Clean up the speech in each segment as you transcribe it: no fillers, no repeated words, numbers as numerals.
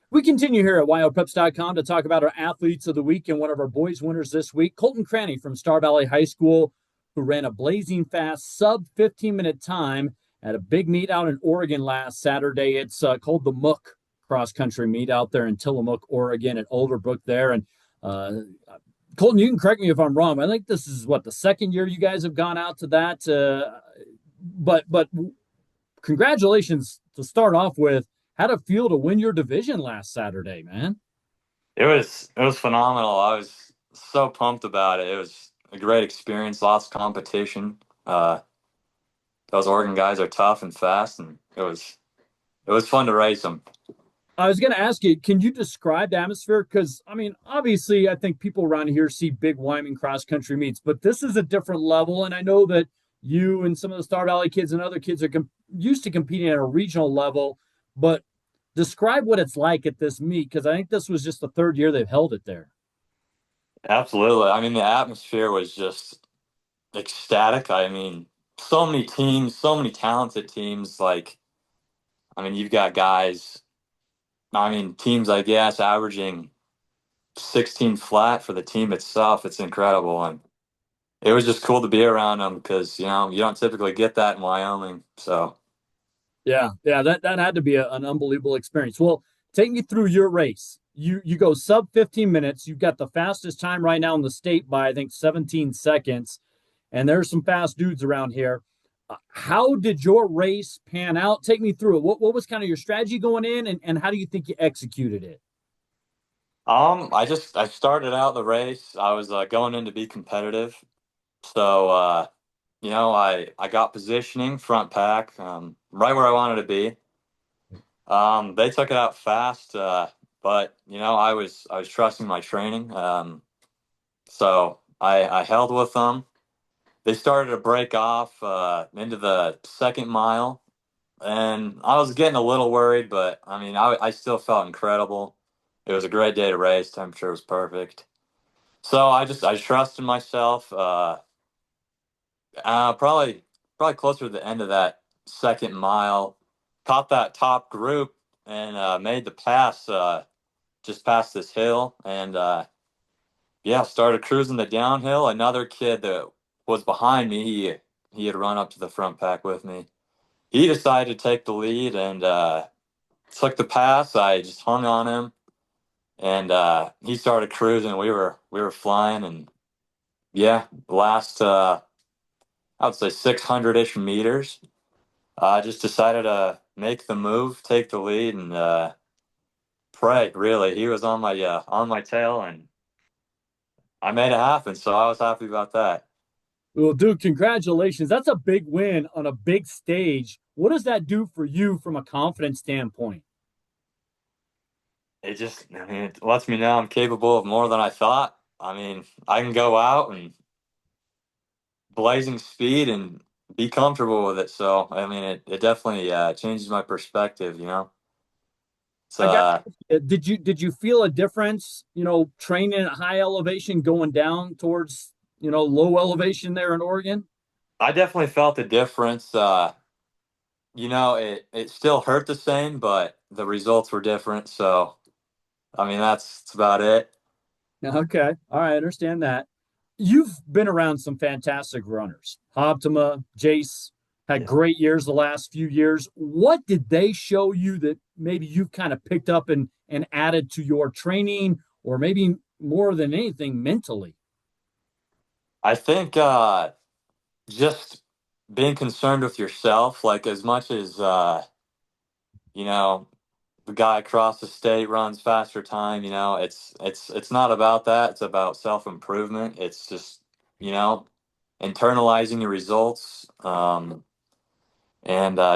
We continue here at Wyopreps.com to talk about our athletes of the week and one of our boys winners this week, Colton Cranney from Star Valley High School, who ran a blazing fast sub 15-minute time at a big meet out in Oregon last Saturday. It's called the Mook cross country meet out there in Tillamook, Oregon at Overbrook there. And uh, Colton, you can correct me if I'm wrong. I think this is what the second year you guys have gone out to that. But congratulations to start off with. How'd it feel to win your division last Saturday, man? It was phenomenal. I was so pumped about it. It was a great experience, lots of competition. Those Oregon guys are tough and fast, and it was fun to race them. I was going to ask you, can you describe the atmosphere? Because, I mean, obviously, I think people around here see big Wyoming cross country meets, but this is a different level. And I know that you and some of the Star Valley kids and other kids are used to competing at a regional level, but describe what it's like at this meet, because I think this was just the third year they've held it there. Absolutely. I mean, the atmosphere was just ecstatic. I mean, so many teams, so many talented teams. I mean, you've got guys, I mean, teams, I guess, averaging 16 flat for the team itself. It's incredible. And it was just cool to be around them because, you don't typically get that in Wyoming. So. Yeah, that had to be an unbelievable experience. Well, take me through your race. You go sub 15 minutes. You've got the fastest time right now in the state by I think 17 seconds, and there's some fast dudes around here. How did your race pan out? Take me through it. What was kind of your strategy going in, and how do you think you executed it? I started out the race. I was going in to be competitive. So, I got positioning front pack, right where I wanted to be. They took it out fast, but I was trusting my training. So I held with them. They started to break off into the second mile, and I was getting a little worried, but I mean, I still felt incredible. It was a great day to race. Temperature was perfect. So I trusted myself. Probably closer to the end of that second mile, caught that top group and made the pass just past this hill, and yeah, started cruising the downhill. Another kid that was behind me, he had run up to the front pack with me. He decided to take the lead and took the pass. I just hung on him, and he started cruising. We were flying, and yeah, the last I would say 600-ish meters. I just decided to make the move, take the lead, and pray. Really, he was on my tail, and I made it happen. So I was happy about that. Well, dude, congratulations. That's a big win on a big stage. What does that do for you from a confidence standpoint? I mean, it lets me know I'm capable of more than I thought. I mean, I can go out and blazing speed and be comfortable with it. So I mean, it definitely changes my perspective. It's I got. Did you feel a difference? Training at high elevation, going down towards low elevation there in Oregon. I definitely felt the difference. It still hurt the same, but the results were different. So I mean, that's about it. Okay, all right, I understand that. You've been around some fantastic runners. Optima, Jace had Yeah. great years the last few years. What did they show you that maybe you've kind of picked up and added to your training, or maybe more than anything mentally? I think just being concerned with yourself, like as much as you know, the guy across the state runs faster time, it's not about that. It's about self-improvement. It's just, you know, internalizing your results, and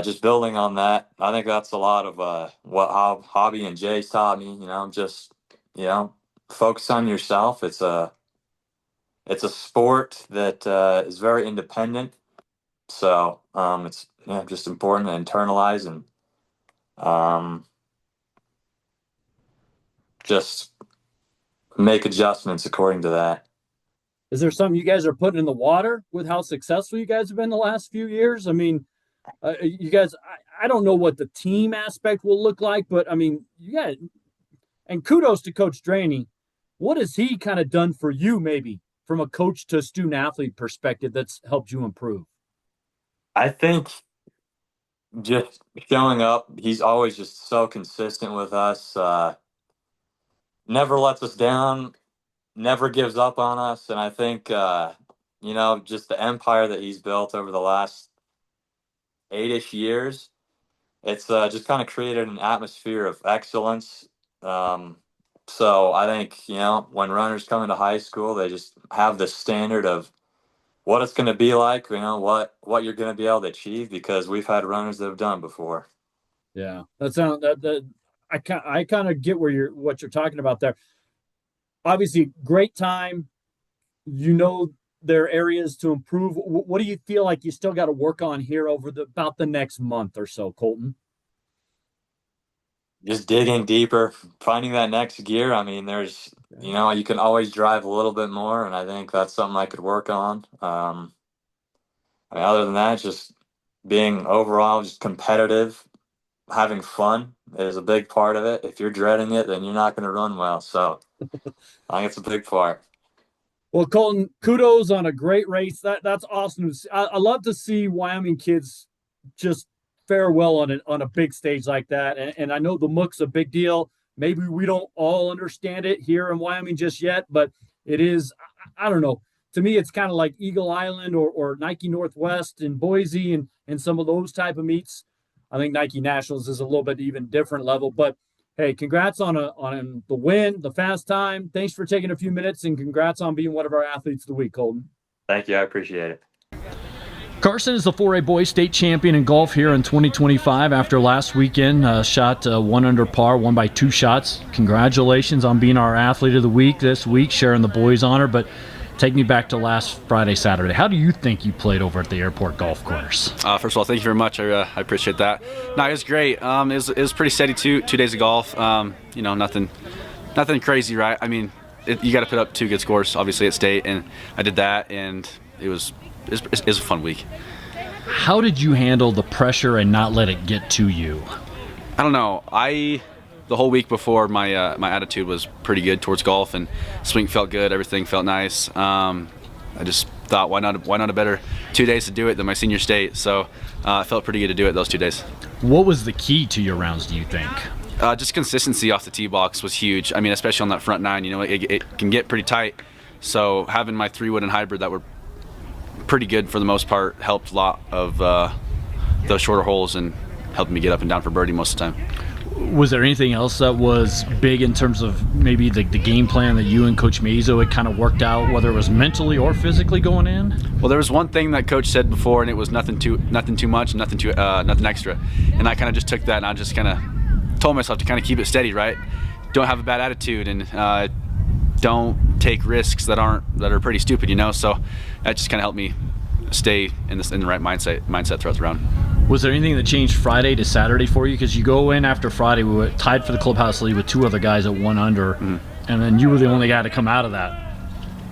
just building on that. I think that's a lot of what Hobby and Jay taught me, just, you know, focus on yourself. It's a sport that is very independent. So it's, yeah, just important to internalize and um, just make adjustments according to that. Is there something you guys are putting in the water with how successful you guys have been the last few years? I mean, you guys, I don't know what the team aspect will look like, but I mean, you got And kudos to Coach Draney. What has he kind of done for you, maybe from a coach to student athlete perspective, that's helped you improve? I think just showing up, he's always just so consistent with us. Never lets us down, never gives up on us. And I think, just the empire that he's built over the last 8-ish years, it's just kind of created an atmosphere of excellence. So I think, when runners come into high school, they just have the standard of what it's going to be like, what you're going to be able to achieve, because we've had runners that have done it before. Yeah, I kind of get what you're talking about there. Obviously, great time. There are areas to improve. What do you feel like you still got to work on here over about the next month or so, Colton? Just digging deeper, finding that next gear. I mean, there's, you can always drive a little bit more, and I think that's something I could work on. Other than that, just being overall just competitive, having fun is a big part of it. If you're dreading it, then you're not going to run well. So I think it's a big part. Well, Colton, kudos on a great race. That's awesome. I love to see Wyoming kids just fare well on a big stage like that. And I know the MOOC's a big deal. Maybe we don't all understand it here in Wyoming just yet, but it is, I don't know. To me, it's kind of like Eagle Island or Nike Northwest in Boise and some of those type of meets. I think Nike Nationals is a little bit even different level. But, hey, congrats on the win, the fast time. Thanks for taking a few minutes, and congrats on being one of our athletes of the week, Colton. Thank you. I appreciate it. Carson is the 4A boys state champion in golf here in 2025 after last weekend. Shot 1 under par, won by 2 shots. Congratulations on being our athlete of the week this week, sharing the boys' honor. But take me back to last Friday, Saturday. How do you think you played over at the airport golf course? First of all, thank you very much. I appreciate that. No, it was great. It was pretty steady 2 days of golf. Nothing crazy, right? I mean, you got to put up 2 good scores, obviously, at state, and I did that, and it was a fun week. How did you handle the pressure and not let it get to you? I don't know. The whole week before, my attitude was pretty good towards golf, and swing felt good. Everything felt nice. I just thought, why not a better 2 days to do it than my senior state? So it felt pretty good to do it those 2 days. What was the key to your rounds, do you think? Just consistency off the tee box was huge. I mean, especially on that front 9, it can get pretty tight. So having my 3-wood and hybrid that were pretty good for the most part helped a lot of those shorter holes and helped me get up and down for birdie most of the time. Was there anything else that was big in terms of maybe the game plan that you and Coach Mazo had kind of worked out, whether it was mentally or physically going in? Well, there was one thing that Coach said before, and it was nothing too much, nothing extra. And I kind of just took that, and I just kind of told myself to kind of keep it steady, right? Don't have a bad attitude, and don't take risks that are pretty stupid, So that just kind of helped me stay in the right mindset throughout the round. Was there anything that changed Friday to Saturday for you? Because you go in after Friday, we were tied for the clubhouse lead with 2 other guys at 1 under, and then you were the only guy to come out of that.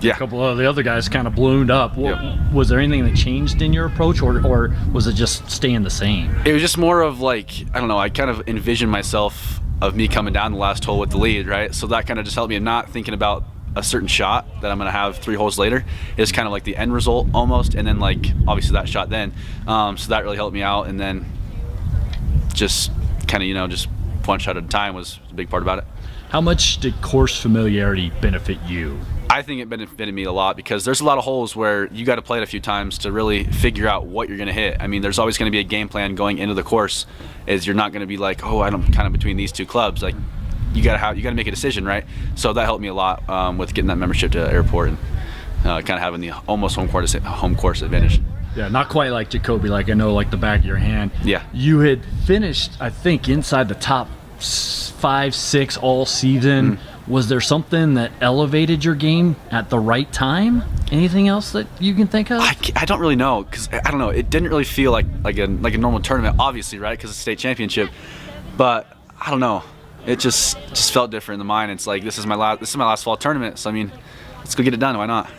Yeah. A couple of the other guys kind of ballooned up. Yep. Was there anything that changed in your approach, or was it just staying the same? It was just more of like, I don't know, I kind of envisioned myself of me coming down the last hole with the lead, right? So that kind of just helped me in not thinking about a certain shot that I'm going to have 3 holes later. Is kind of like the end result almost, and then like obviously that shot then. So that really helped me out, and then just kind of just one shot at a time was a big part about it. How much did course familiarity benefit you? I think it benefited me a lot, because there's a lot of holes where you got to play it a few times to really figure out what you're going to hit. I mean, there's always going to be a game plan going into the course. Is you're not going to be like, I'm kind of between these 2 clubs. Like, you got to make a decision, right? So that helped me a lot with getting that membership to airport and kind of having the almost home course advantage. Yeah, not quite like Jacoby, like I know, like the back of your hand. Yeah. You had finished, I think, inside the top 5, 6 all season. Was there something that elevated your game at the right time? Anything else that you can think of? I don't really know, because I don't know. It didn't really feel like a normal tournament, obviously, right? Because it's a state championship. But I don't know. It just felt different in the mind. It's like, this is my last fall tournament, so I mean, let's go get it done. Why not?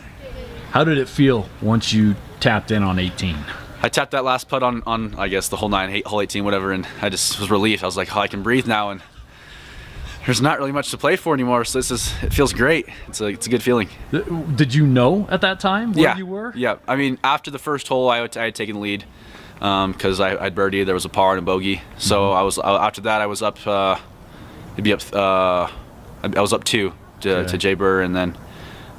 How did it feel once you tapped in on 18? I tapped that last putt on I guess the hole 9, hole 18, whatever, and I just was relieved. I was like, I can breathe now, and there's not really much to play for anymore, so it feels great. It's a good feeling. Did you know at that time where you were? Yeah. I mean, after the first hole, I had taken the lead because I'd birdied. There was a par and a bogey. So after that, I was up. I was up 2 to Jay Burr, and then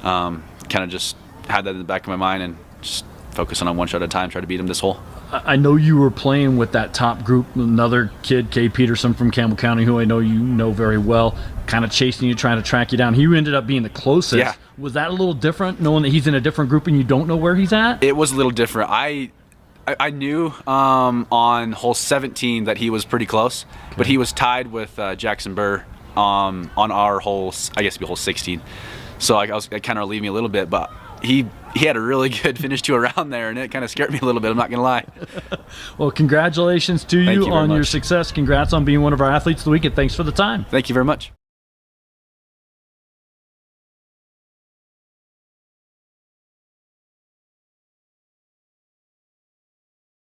kind of just had that in the back of my mind and just focusing on one shot at a time, try to beat him this hole. I know you were playing with that top group, another kid, Kay Peterson from Campbell County, who I know you know very well, kind of chasing you, trying to track you down. He ended up being the closest. Yeah. Was that a little different, knowing that he's in a different group and you don't know where he's at? It was a little different. I knew on hole 17 that he was pretty close, but he was tied with Jackson Burr on our hole, I guess it'd be hole 16. So I kind of relieved me a little bit, but he had a really good finish to a round there, and it kind of scared me a little bit, I'm not going to lie. Well, congratulations to you on your success. Congrats on being one of our athletes of the week, and thanks for the time. Thank you very much.